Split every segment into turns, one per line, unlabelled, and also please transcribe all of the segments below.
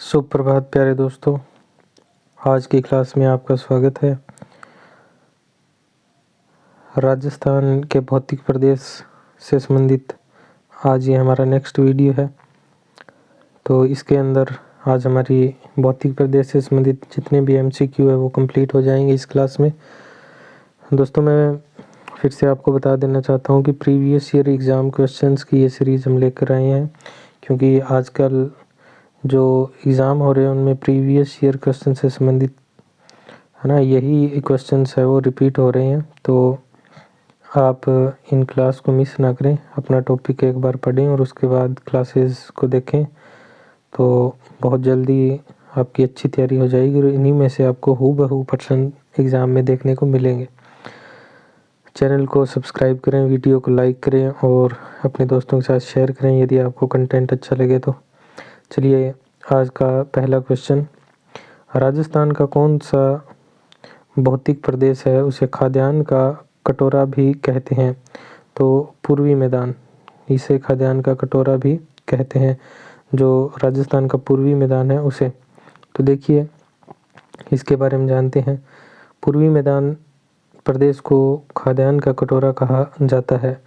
सुप्रभात प्यारे दोस्तों, आज की क्लास में आपका स्वागत है। राजस्थान के भौतिक प्रदेश से संबंधित आज ये हमारा नेक्स्ट वीडियो है। तो इसके अंदर आज हमारी भौतिक प्रदेश से संबंधित जितने भी एमसीक्यू है वो कंप्लीट हो जाएंगे इस क्लास में। दोस्तों, मैं फिर से आपको बता देना चाहता हूँ कि प्रीवियस ईयर एग्ज़ाम क्वेश्चंस की ये सीरीज़ हम लेकर आए हैं, क्योंकि आजकल जो एग्ज़ाम हो रहे हैं उनमें प्रीवियस ईयर क्वेश्चन से संबंधित है ना, यही क्वेश्चंस है वो रिपीट हो रहे हैं। तो आप इन क्लास को मिस ना करें, अपना टॉपिक एक बार पढ़ें और उसके बाद क्लासेस को देखें, तो बहुत जल्दी आपकी अच्छी तैयारी हो जाएगी और इन्हीं में से आपको हूबहू प्रश्न एग्ज़ाम में देखने को मिलेंगे। चैनल को सब्सक्राइब करें, वीडियो को लाइक करें और अपने दोस्तों के साथ शेयर करें यदि आपको कंटेंट अच्छा लगे तो। चलिए, आज का पहला क्वेश्चन, राजस्थान का कौन सा भौतिक प्रदेश है उसे खाद्यान्न का कटोरा भी कहते हैं? तो पूर्वी मैदान, इसे खाद्यान्न का कटोरा भी कहते हैं, जो राजस्थान का पूर्वी मैदान है उसे। तो देखिए, इसके बारे में जानते हैं। पूर्वी मैदान प्रदेश को खाद्यान्न का कटोरा कहा जाता है।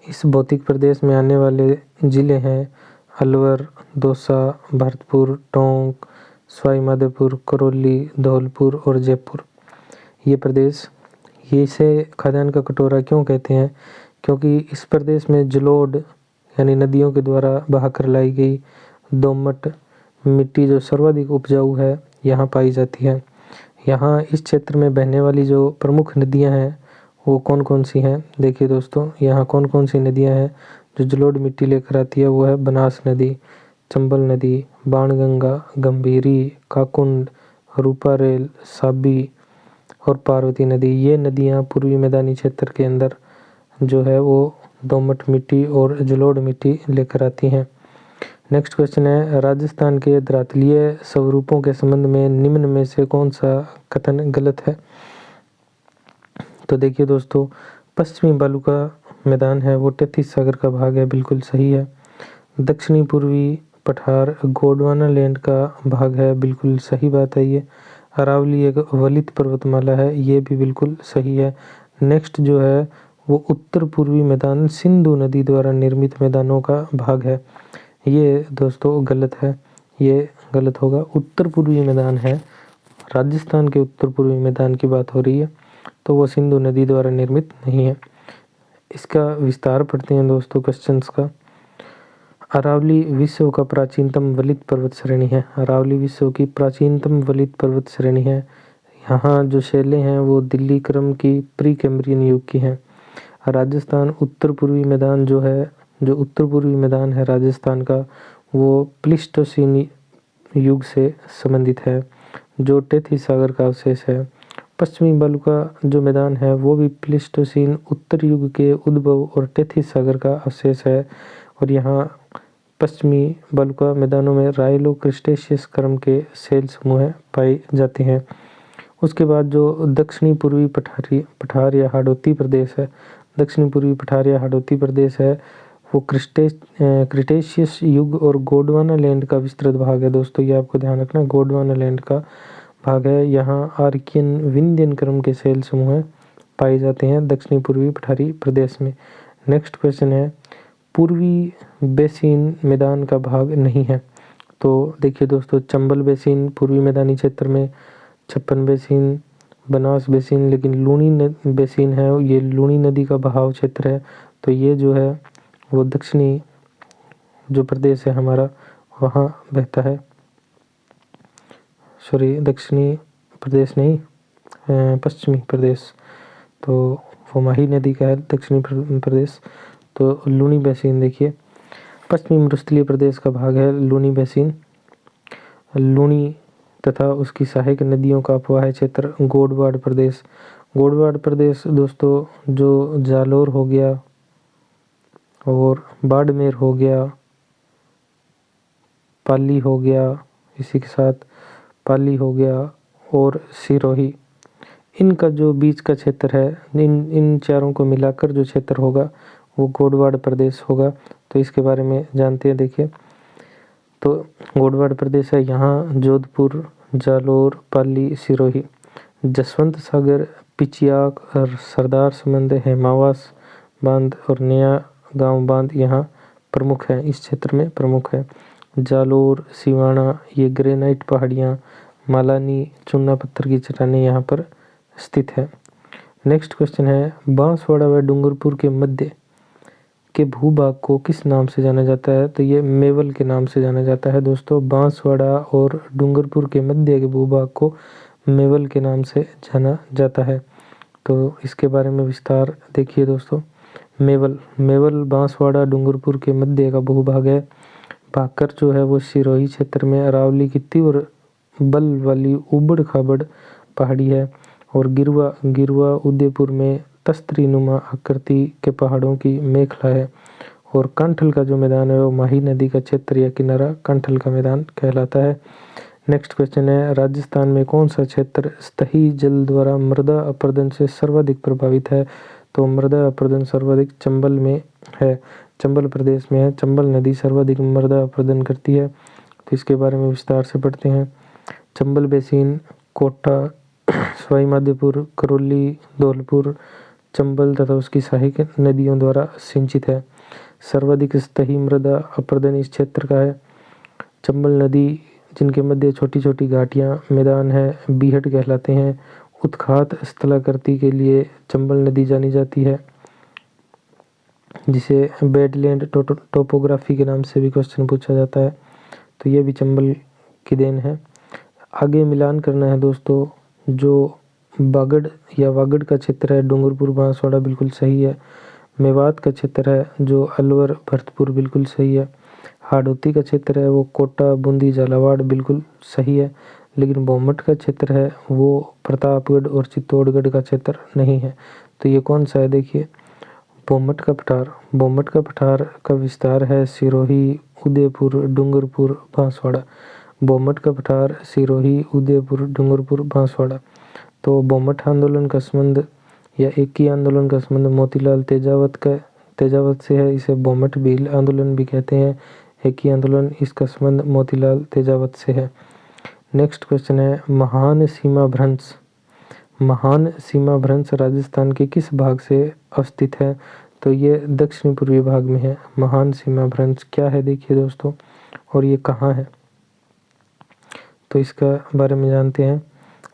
इस भौतिक प्रदेश में आने वाले ज़िले हैं अलवर, दौसा, भरतपुर, टोंक, सवाई माधोपुर, करौली, धौलपुर और जयपुर। ये प्रदेश, ये इसे खाद्यान्न का कटोरा क्यों कहते हैं? क्योंकि इस प्रदेश में जलोढ़ यानी नदियों के द्वारा बहाकर लाई गई दोमट मिट्टी जो सर्वाधिक उपजाऊ है यहाँ पाई जाती है। यहाँ इस क्षेत्र में बहने वाली जो प्रमुख नदियाँ हैं वो कौन कौन सी हैं? देखिए दोस्तों, यहाँ कौन कौन सी नदियाँ हैं जो जलोढ़ मिट्टी लेकर आती है? वो है बनास नदी, चंबल नदी, बाणगंगा, गंभीरी, काकुंड, रूपारेल, साबी और पार्वती नदी। ये नदियाँ पूर्वी मैदानी क्षेत्र के अंदर जो है वो दोमट मिट्टी और जलोढ़ मिट्टी लेकर आती हैं। नेक्स्ट क्वेश्चन है, राजस्थान के धरातलीय स्वरूपों के संबंध में निम्न में से कौन सा कथन गलत है? तो देखिए दोस्तों, पश्चिमी बालू का मैदान है वो तेतीस सागर का भाग है, बिल्कुल सही है। दक्षिणी पूर्वी पठार गोंडवाना लैंड का भाग है, बिल्कुल सही बात है ये। अरावली एक वलित पर्वतमाला है, ये भी बिल्कुल सही है। नेक्स्ट जो है वो उत्तर पूर्वी मैदान सिंधु नदी द्वारा निर्मित मैदानों का भाग है, ये दोस्तों गलत है, ये गलत होगा। उत्तर पूर्वी मैदान है, राजस्थान के उत्तर पूर्वी मैदान की बात हो रही है, तो वो सिंधु नदी द्वारा निर्मित नहीं है। इसका विस्तार पढ़ते हैं दोस्तों क्वेश्चंस का। अरावली विश्व का प्राचीनतम वलित पर्वत श्रेणी है। अरावली विश्व की प्राचीनतम वलित पर्वत श्रेणी है। यहाँ जो शैलें हैं वो दिल्ली क्रम की प्री कैम्ब्रियन युग की हैं। राजस्थान उत्तर पूर्वी मैदान जो है, जो उत्तर पूर्वी मैदान है राजस्थान का, वो प्लीस्टोसीन युग से संबंधित है, जो तेतीस सागर का अवशेष है। पश्चिमी बालू का जो मैदान है वो भी प्लीस्टोसीन उत्तर युग के उद्भव और तेतीस सागर का अवशेष है। और यहाँ पश्चिमी बालुका मैदानों में राइलो क्रिस्टेशियस क्रम के शैल समूह पाए जाते हैं। उसके बाद जो दक्षिणी पूर्वी पठार या हाड़ौती प्रदेश है, दक्षिणी पूर्वी पठार या हाड़ौती प्रदेश है, वो क्रिटेशियस युग और गोंडवाना लैंड का विस्तृत भाग है। दोस्तों ये आपको ध्यान रखना, गोंडवाना लैंड का भाग है। यहाँ आर्कियन विंध्यन क्रम के शैल समूह पाए जाते हैं दक्षिणी पूर्वी पठारी प्रदेश में। नेक्स्ट क्वेश्चन है, पूर्वी बेसिन मैदान का भाग नहीं है। तो देखिए दोस्तों, चंबल बेसिन पूर्वी मैदानी क्षेत्र में, छप्पन बेसिन, बनास बेसिन, लेकिन लूनी बेसिन है, ये लूनी नदी का बहाव क्षेत्र है, तो ये जो है वो दक्षिणी जो प्रदेश है हमारा वहाँ बहता है। सॉरी, दक्षिणी प्रदेश नहीं, पश्चिमी प्रदेश, तो वो माही नदी का है दक्षिणी प्रदेश। तो लूनी बेसिन देखिए, पश्चिमी मरुस्थलीय प्रदेश का भाग है लूनी बेसिन। लूनी तथा उसकी सहायक नदियों का अपवाह क्षेत्र गोडवाड़ प्रदेश। गोडवाड़ प्रदेश दोस्तों जो जालोर हो गया और बाड़मेर हो गया, पाली हो गया, इसी के साथ पाली हो गया और सिरोही, इनका जो बीच का क्षेत्र है, इन चारों को मिलाकर जो क्षेत्र होगा वो गोडवाड़ प्रदेश होगा। तो इसके बारे में जानते हैं। देखिए, तो गोडवाड़ प्रदेश है, यहाँ जोधपुर, जालोर, पाली, सिरोही, जसवंत सागर, पिचियाक और सरदार समंद, हेमावास बांध और नया गांव बांध यहाँ प्रमुख है, इस क्षेत्र में प्रमुख है। जालोर, सिवाना, ये ग्रेनाइट पहाड़ियाँ, मालानी चूना पत्थर की चट्टानें यहाँ पर स्थित है। नेक्स्ट क्वेश्चन है, बांसवाड़ा व डूंगरपुर के मध्य के भूभाग को किस नाम से जाना जाता है? तो ये मेवल के नाम से जाना जाता है दोस्तों। बांसवाड़ा और डूंगरपुर के मध्य के भूभाग को मेवल के नाम से जाना जाता है। तो इसके बारे में विस्तार देखिए दोस्तों। मेवल बांसवाड़ा डूंगरपुर के मध्य का भूभाग है। भाकर जो है वो सिरोही क्षेत्र में अरावली की तीव्र बल वाली उबड़ खाबड़ पहाड़ी है। और गिरवा उदयपुर में तस्तरी नुमा आकृति के पहाड़ों की मेखला है। और कांठल का जो मैदान है वो माही नदी का क्षेत्र या किनारा कांठल का मैदान कहलाता है। नेक्स्ट क्वेश्चन है, राजस्थान में कौन सा क्षेत्र सतही जल द्वारा मृदा अपरदन से सर्वाधिक प्रभावित है? तो मृदा अपरदन सर्वाधिक चंबल में है, चंबल प्रदेश में है। चंबल नदी सर्वाधिक मृदा अपरदन करती है। तो इसके बारे में विस्तार से पढ़ते हैं। चंबल बेसिन कोटा, सवाई माधोपुर, करौली, धौलपुर, चंबल तथा उसकी सहायक नदियों द्वारा सिंचित है। सर्वाधिक सतही मृदा अपरदन इस क्षेत्र का है। चंबल नदी जिनके मध्य छोटी छोटी घाटियाँ मैदान है बीहट कहलाते हैं। उत्खात स्थलाकृति के लिए चंबल नदी जानी जाती है, जिसे बेडलैंड टोपोग्राफी के नाम से भी क्वेश्चन पूछा जाता है। तो ये भी चंबल की देन है। आगे मिलान करना है दोस्तों। जो बागड़ या वागड़ का क्षेत्र है डूंगरपुर बांसवाड़ा बिल्कुल सही है। मेवात का क्षेत्र है जो अलवर भरतपुर बिल्कुल सही है। हाड़ौती का क्षेत्र है वो कोटा बूंदी झालावाड़ बिल्कुल सही है। लेकिन बोमट का क्षेत्र है वो प्रतापगढ़ और चित्तौड़गढ़ का क्षेत्र नहीं है। तो ये कौन सा है देखिए, बोमट का पठार। बोमट का पठार का विस्तार है सिरोही, उदयपुर, डूंगरपुर, बांसवाड़ा। बोमट का पठार सिरोही, उदयपुर, डूंगरपुर, बांसवाड़ा। तो बोमट आंदोलन का संबंध या एक ही आंदोलन का संबंध मोतीलाल तेजावत से है। इसे बोमट भील आंदोलन भी कहते हैं। एक ही आंदोलन, इसका संबंध मोतीलाल तेजावत से है। नेक्स्ट क्वेश्चन है, महान सीमा भ्रंश। महान सीमा भ्रंश राजस्थान के किस भाग से अवस्थित है? तो ये दक्षिण पूर्वी भाग में है। महान सीमा भ्रंश क्या है देखिए दोस्तों, और ये कहाँ है? तो इसका बारे में जानते हैं।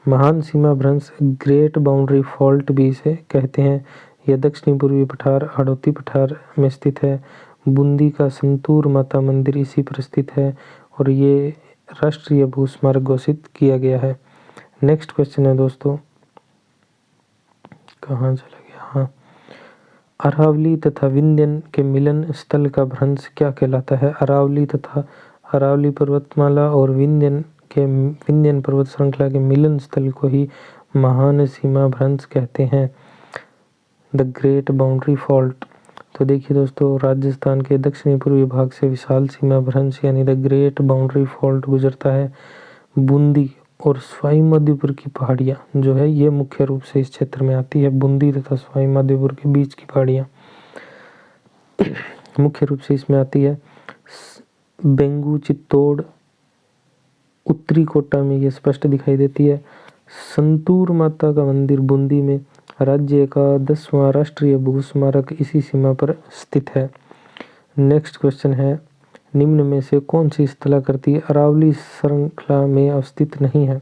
महान सीमा भ्रंश ग्रेट बाउंड्री फॉल्ट भी इसे कहते हैं। यह दक्षिणी पूर्वी पठार हाड़ौती पठार में स्थित है। बूंदी का संतूर माता मंदिर इसी पर स्थित है और ये राष्ट्रीय भू स्मारक घोषित किया गया है। नेक्स्ट क्वेश्चन है दोस्तों, कहाँ चला गया? हाँ, अरावली तथा विंध्यन के मिलन स्थल का भ्रंश क्या कहलाता है? अरावली पर्वतमाला और विंध्यन पर्वत श्रृंखला के मिलन स्थल को ही महान सीमा भ्रंश कहते हैं, द ग्रेट बाउंड्री फॉल्ट। तो देखिए दोस्तों, राजस्थान के दक्षिणी पूर्वी भाग से विशाल सीमा भ्रंश यानी द ग्रेट बाउंड्री फॉल्ट गुजरता है। बूंदी और सवाई माधोपुर की पहाड़ियाँ जो है ये मुख्य रूप से इस क्षेत्र में आती है। बूंदी तथा सवाई माधोपुर के बीच की पहाड़ियाँ मुख्य रूप से इसमें आती है। बेंगू चित्तौड़ उत्तरी कोटा में ये स्पष्ट दिखाई देती है। संतूर माता का मंदिर बूंदी में, राज्य का 10वां राष्ट्रीय भू स्मारक इसी सीमा पर स्थित है। नेक्स्ट क्वेश्चन है, निम्न में से कौन सी स्थलाकृति अरावली श्रृंखला में अवस्थित नहीं है?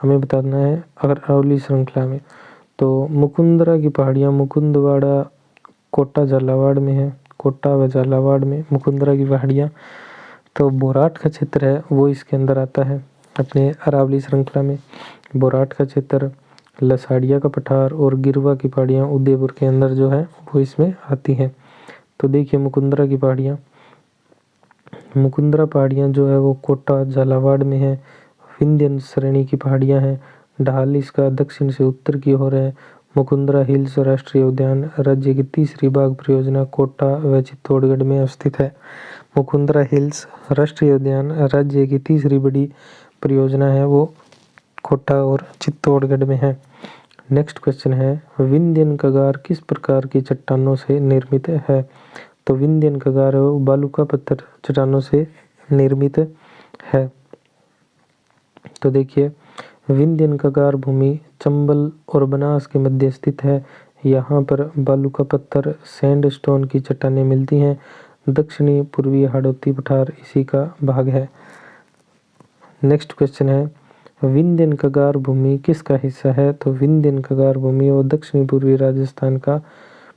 हमें बताना है। अगर अरावली श्रृंखला में तो मुकुंदरा की पहाड़ियाँ मुकुंदवाड़ा कोटा झालावाड़ में है। कोटा व झालावाड़ में मुकुंदरा की पहाड़ियाँ। तो बोराट का क्षेत्र है वो इसके अंदर आता है अपने अरावली श्रृंखला में। बोराट का क्षेत्र, लसाड़िया का पठार और गिरवा की पहाड़ियाँ उदयपुर के अंदर जो है वो इसमें आती हैं। तो देखिए मुकुंदरा की पहाड़ियाँ, मुकुंदरा पहाड़ियाँ जो है वो कोटा झालावाड़ में है। विंध्यन श्रेणी की पहाड़ियाँ हैं। ढाल इसका दक्षिण से उत्तर की ओर है। मुकुंदरा हिल्स राष्ट्रीय उद्यान राज्य की तीसरी बाघ परियोजना कोटा व चित्तौड़गढ़ में अवस्थित है। मुकुंदरा हिल्स राष्ट्रीय उद्यान राज्य की तीसरी बड़ी परियोजना है वो कोटा और चित्तौड़गढ़ में है। नेक्स्ट क्वेश्चन है, विंध्यन कगार किस प्रकार की चट्टानों से निर्मित है? तो विंध्यन कगार बालुका पत्थर चट्टानों से निर्मित है। तो देखिए, विंध्यन कगार भूमि चंबल और बनास के मध्य स्थित है। यहाँ पर बालू का पत्थर, सैंडस्टोन की चट्टानें मिलती हैं। दक्षिणी पूर्वी हाड़ौती पठार इसी का भाग है। नेक्स्ट क्वेश्चन है, विंध्यन कगार भूमि किसका हिस्सा है? तो विंध्यन कगार भूमि और दक्षिणी पूर्वी राजस्थान का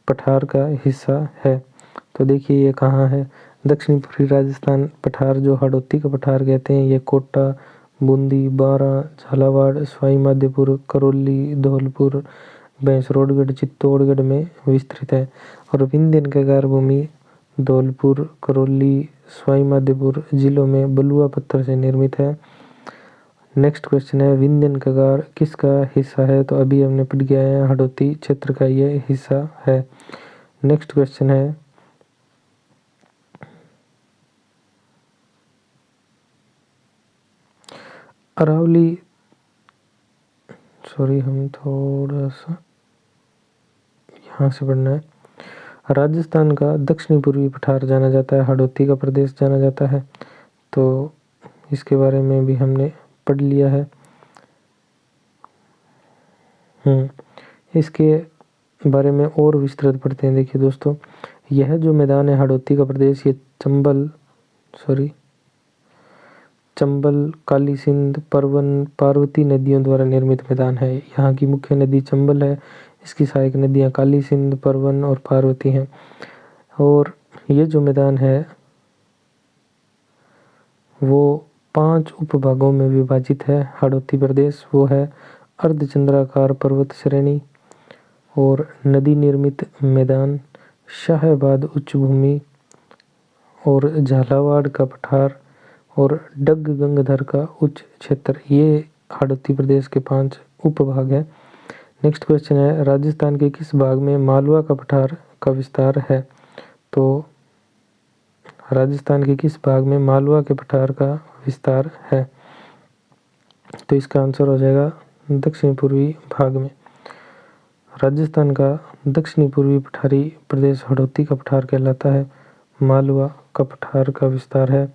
पठार का हिस्सा है। तो देखिए ये कहाँ है? दक्षिणी पूर्वी राजस्थान पठार जो हाड़ौती का पठार कहते हैं, ये कोटा, बूंदी, बारां, झालावाड़, सवाई माधोपुर, करौली, धौलपुर, भैंसरोडगढ़, चित्तौड़गढ़ में विस्तृत है। और विंध्यन कगार भूमि धौलपुर, करौली, सवाई माधोपुर जिलों में बलुआ पत्थर से निर्मित है। नेक्स्ट क्वेश्चन है, विंध्यन कगार किसका हिस्सा है? तो अभी हमने पढ़ के आए हैं, हाड़ौती क्षेत्र का ये हिस्सा है। नेक्स्ट क्वेश्चन है, अरावली, सॉरी हम थोड़ा सा यहाँ से पढ़ना है। राजस्थान का दक्षिणी पूर्वी पठार जाना जाता है, हाड़ौती का प्रदेश जाना जाता है। तो इसके बारे में भी हमने पढ़ लिया है। इसके बारे में और विस्तृत पढ़ते हैं। देखिए दोस्तों, यह जो मैदान है हाड़ौती का प्रदेश, ये चंबल, काली सिंध, परवन, पार्वती नदियों द्वारा निर्मित मैदान है। यहाँ की मुख्य नदी चंबल है। इसकी सहायक नदियाँ काली सिंध, परवन और पार्वती हैं। और ये जो मैदान है वो 5 उपभागों में विभाजित है। हाड़ौती प्रदेश वो है अर्धचंद्राकार पर्वत श्रेणी और नदी निर्मित मैदान, शाहाबाद उच्च भूमि और झालावाड़ का पठार और डग गंगधर का उच्च क्षेत्र, ये हाड़ौती प्रदेश के 5 उपभाग हैं। नेक्स्ट क्वेश्चन है, राजस्थान के किस भाग में मालवा का पठार का विस्तार है? तो राजस्थान के किस भाग में मालवा के पठार का विस्तार है? तो इसका आंसर हो जाएगा दक्षिण पूर्वी भाग में। राजस्थान का दक्षिणी पूर्वी पठारी प्रदेश हाड़ौती का पठार कहलाता है। मालवा का पठार का विस्तार है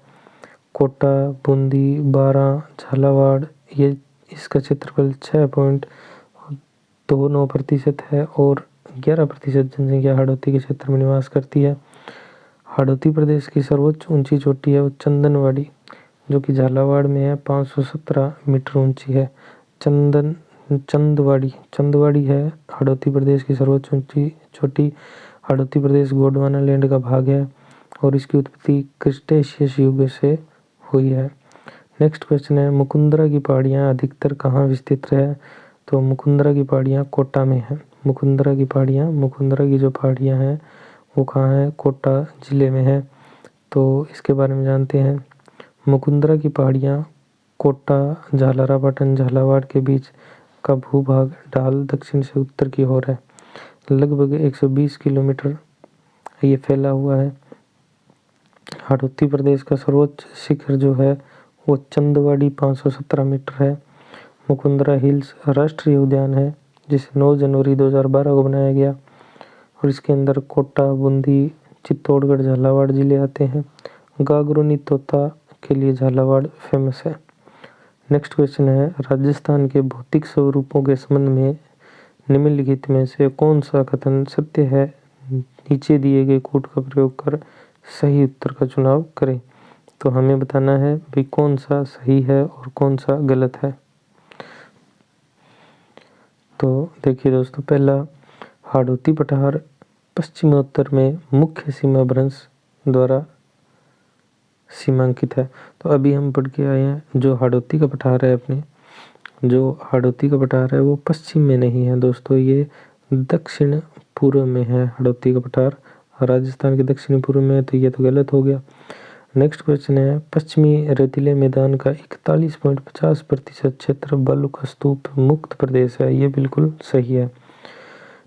कोटा, बूंदी, बारां, झालावाड़, ये इसका क्षेत्रफल 6.29% है और 11% जनसंख्या हाड़ौती के क्षेत्र में निवास करती है। हाड़ौती प्रदेश की सर्वोच्च ऊंची चोटी है वो चंदनवाड़ी, जो कि झालावाड़ में है, 517 मीटर ऊंची है। चंदवाड़ी है हाड़ौती प्रदेश की सर्वोच्च ऊंची चोटी। हाड़ौती प्रदेश गोंडवाना लैंड का भाग है और इसकी उत्पत्ति क्रिटेशियस युग से हुई है। नेक्स्ट क्वेश्चन है, मुकुंदरा की पहाड़ियाँ अधिकतर कहाँ विस्तृत है? तो मुकुंदरा की पहाड़ियाँ कोटा में है। मुकुंदरा की जो पहाड़ियाँ हैं वो कहाँ है? कोटा जिले में है। तो इसके बारे में जानते हैं। मुकुंदरा की पहाड़ियाँ कोटा, झालरापाटन, झालावाड़ के बीच का भूभाग ढाल दक्षिण से उत्तर की ओर है। लगभग 120 किलोमीटर ये फैला हुआ है। हाड़ौती प्रदेश का सर्वोच्च शिखर जो है वो चंदवाड़ी 517 मीटर है। मुकुंदरा हिल्स राष्ट्रीय उद्यान है जिसे 9 जनवरी 2012 को बनाया गया और इसके अंदर कोटा, बूंदी, चित्तौड़गढ़, झालावाड़ जिले आते हैं। गागरोनी तोता के लिए झालावाड़ फेमस है। नेक्स्ट क्वेश्चन है, राजस्थान के भौतिक स्वरूपों के संबंध में निम्नलिखित में से कौन सा कथन सत्य है? नीचे दिए गए कोड का प्रयोग कर सही उत्तर का चुनाव करें। तो हमें बताना है भाई कौन सा सही है और कौन सा गलत है। तो देखिए दोस्तों, पहला, हाड़ौती पठार पश्चिमोत्तर में मुख्य सीमा भ्रंश द्वारा सीमांकित है। तो अभी हम पढ़ के आए हैं जो हाड़ौती का पठार है वो पश्चिम में नहीं है दोस्तों, ये दक्षिण पूर्व में है। हाड़ौती का पठार राजस्थान के दक्षिणी पूर्व में है, तो ये तो गलत हो गया। नेक्स्ट क्वेश्चन है, पश्चिमी रेतीले मैदान का 41.50% क्षेत्र बालू का स्तूप मुक्त प्रदेश है, ये बिल्कुल सही है।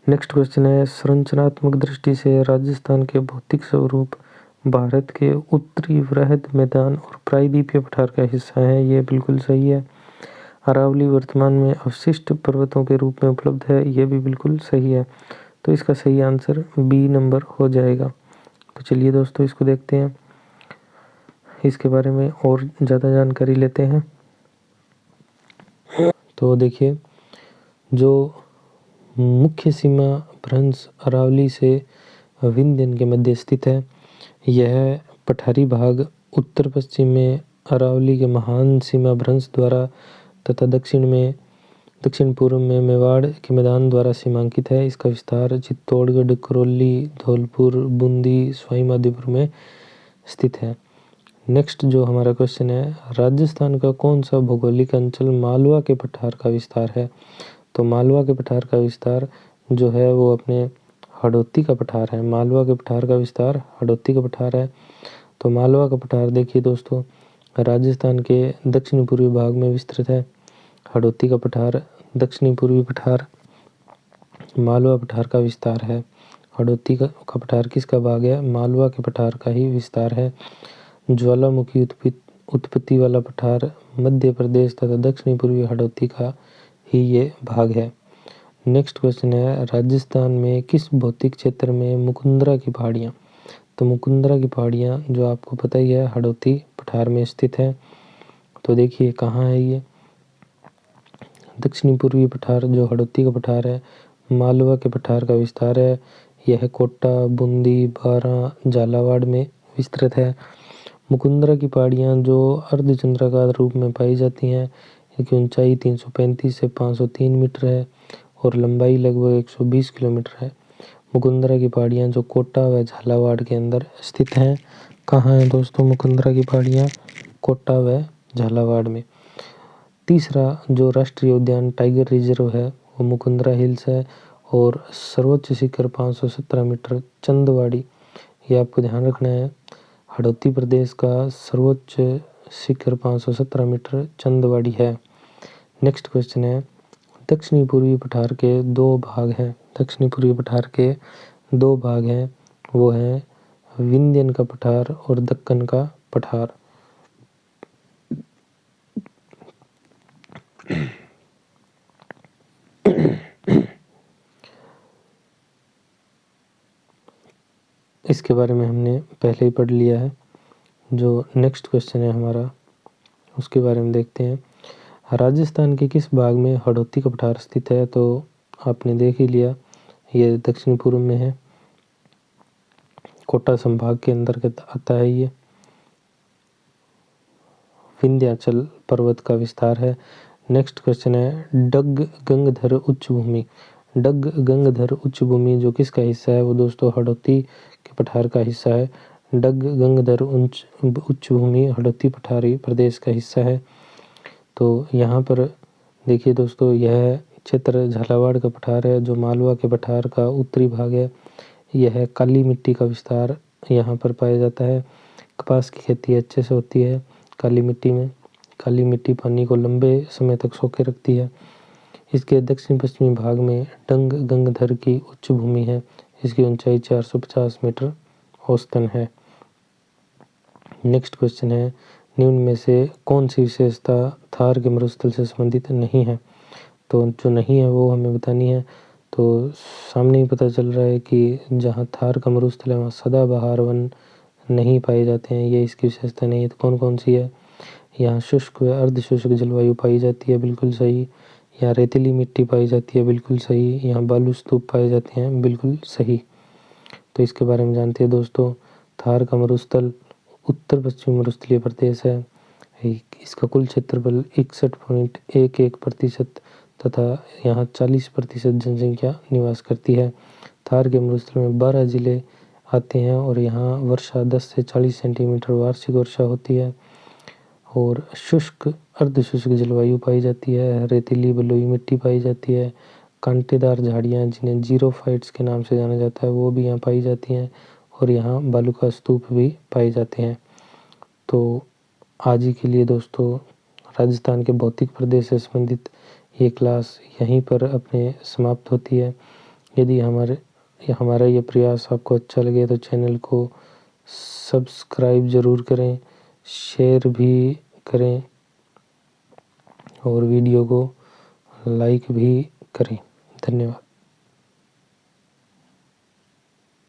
नेक्स्ट क्वेश्चन है, संरचनात्मक दृष्टि से राजस्थान के भौतिक स्वरूप भारत के उत्तरी वृहद मैदान और प्रायद्वीपीय पठार का हिस्सा है, ये बिल्कुल सही है। अरावली वर्तमान में अवशिष्ट पर्वतों के रूप में उपलब्ध है, ये भी बिल्कुल सही है। तो इसका सही आंसर बी नंबर हो जाएगा। तो चलिए दोस्तों इसको देखते हैं। इसके बारे में और ज़्यादा जानकारी लेते हैं। तो देखिए, जो मुख्य सीमा भ्रंश अरावली से विंध्यन के मध्य स्थित है। यह पठारी भाग उत्तर पश्चिम में अरावली के महान सीमा भ्रंश द्वारा तथा दक्षिण पूर्व में मेवाड़ के मैदान द्वारा सीमांकित है। इसका विस्तार चित्तौड़गढ़, करौली, धौलपुर, बूंदी, सवाई माधोपुर में स्थित है। नेक्स्ट जो हमारा क्वेश्चन है, राजस्थान का कौन सा भौगोलिक अंचल मालवा के पठार का विस्तार है? तो मालवा के पठार का विस्तार जो है वो अपने हड़ौती का पठार है। मालवा के पठार का विस्तार हड़ौती का पठार है। तो मालवा का पठार देखिए दोस्तों, राजस्थान के दक्षिण पूर्वी भाग में विस्तृत है। हड़ौती का पठार दक्षिणी पूर्वी पठार, मालवा पठार का विस्तार है। हड़ौती का पठार किसका भाग है? मालवा के पठार का ही विस्तार है। ज्वालामुखी उत्पत्ति वाला पठार मध्य प्रदेश तथा दक्षिणी पूर्वी हड़ौती का ही ये भाग है। नेक्स्ट क्वेश्चन है, राजस्थान में किस भौतिक क्षेत्र में मुकुंदरा की पहाड़ियाँ? तो मुकुंदरा की पहाड़ियाँ जो आपको पता ही है हड़ौती पठार में स्थित है। तो देखिए कहाँ है ये, दक्षिणी पूर्वी पठार जो हड़ौती का पठार है, मालवा के पठार का विस्तार है। यह कोटा, बूंदी, बारां, झालावाड़ में विस्तृत है। मुकुंदरा की पहाड़ियाँ जो अर्धचंद्राकार रूप में पाई जाती हैं, इनकी ऊंचाई 335 से 503 मीटर है और लंबाई लगभग 120 किलोमीटर है। मुकुंदरा की पहाड़ियाँ जो कोटा व झालावाड़ के अंदर स्थित हैं। कहाँ है दोस्तों मुकुंदरा की पहाड़ियाँ? कोटा व झालावाड़ में। तीसरा जो राष्ट्रीय उद्यान टाइगर रिजर्व है वो मुकुंदरा हिल्स है और सर्वोच्च शिखर 517 मीटर चंदवाड़ी, ये आपको ध्यान रखना है। हड़ौती प्रदेश का सर्वोच्च शिखर 517 मीटर चंदवाड़ी है। नेक्स्ट क्वेश्चन है, दक्षिणी पूर्वी पठार के दो भाग हैं। दक्षिणी पूर्वी पठार के दो भाग हैं, वो है विंध्यन का पठार और दक्कन का पठार। इसके बारे में हमने पहले ही पढ़ लिया है। जो नेक्स्ट क्वेश्चन है हमारा उसके बारे में देखते हैं। राजस्थान के किस भाग में हड़ौती का पठार स्थित है? तो आपने देख ही लिया, ये दक्षिण पूर्व में है, कोटा संभाग के अंतर्गत आता है। ये विंध्याचल पर्वत का विस्तार है। नेक्स्ट क्वेश्चन है, डग गंगधर उच्च भूमि। डग गंगधर उच्च भूमि जो किसका हिस्सा है? वो दोस्तों हड़ौती के पठार का हिस्सा है। डग गंगधर उच्च भूमि हड़ौती पठारी प्रदेश का हिस्सा है। तो यहाँ पर देखिए दोस्तों, यह क्षेत्र झालावाड़ का पठार है जो मालवा के पठार का उत्तरी भाग है। यह काली मिट्टी का विस्तार यहाँ पर पाया जाता है। कपास की खेती अच्छे से होती है काली मिट्टी में। काली मिट्टी पानी को लंबे समय तक सोखे रखती है। इसके दक्षिण पश्चिमी भाग में डंग गंगधर की उच्च भूमि है। इसकी ऊंचाई 450 मीटर औसतन है। नेक्स्ट क्वेश्चन है, निम्न में से कौन सी विशेषता थार के मरुस्थल से संबंधित नहीं है? तो जो नहीं है वो हमें बतानी है। तो सामने ही पता चल रहा है कि जहाँ थार का मरुस्थल है वहाँ सदाबहार वन नहीं पाए जाते हैं, ये इसकी विशेषता नहीं है। तो कौन कौन सी है? यहाँ शुष्क व अर्धशुष्क जलवायु पाई जाती है, बिल्कुल सही। यहाँ रेतीली मिट्टी पाई जाती है, बिल्कुल सही। यहाँ बालू स्तूप पाए जाते हैं, बिल्कुल सही। तो इसके बारे में जानते हैं दोस्तों। थार का मरुस्थल उत्तर पश्चिमी मरुस्थलीय प्रदेश है। इसका कुल क्षेत्रफल 61.11% तथा यहाँ 40% जनसंख्या निवास करती है। थार के मरुस्थल में 12 जिले आते हैं और यहाँ वर्षा 10 से 40 सेंटीमीटर वार्षिक वर्षा होती है और शुष्क अर्धशुष्क जलवायु पाई जाती है। रेतीली बलुई मिट्टी पाई जाती है। कांटेदार झाड़ियाँ जिन्हें जीरोफाइट्स के नाम से जाना जाता है वो भी यहाँ पाई जाती हैं और यहाँ बालू का स्तूप भी पाए जाते हैं। तो आज ही के लिए दोस्तों राजस्थान के भौतिक प्रदेश से संबंधित ये क्लास यहीं पर अपने समाप्त होती है। यदि हमारा ये प्रयास आपको अच्छा लगे तो चैनल को सब्सक्राइब ज़रूर करें, शेयर भी करें और वीडियो को लाइक भी करें। धन्यवाद।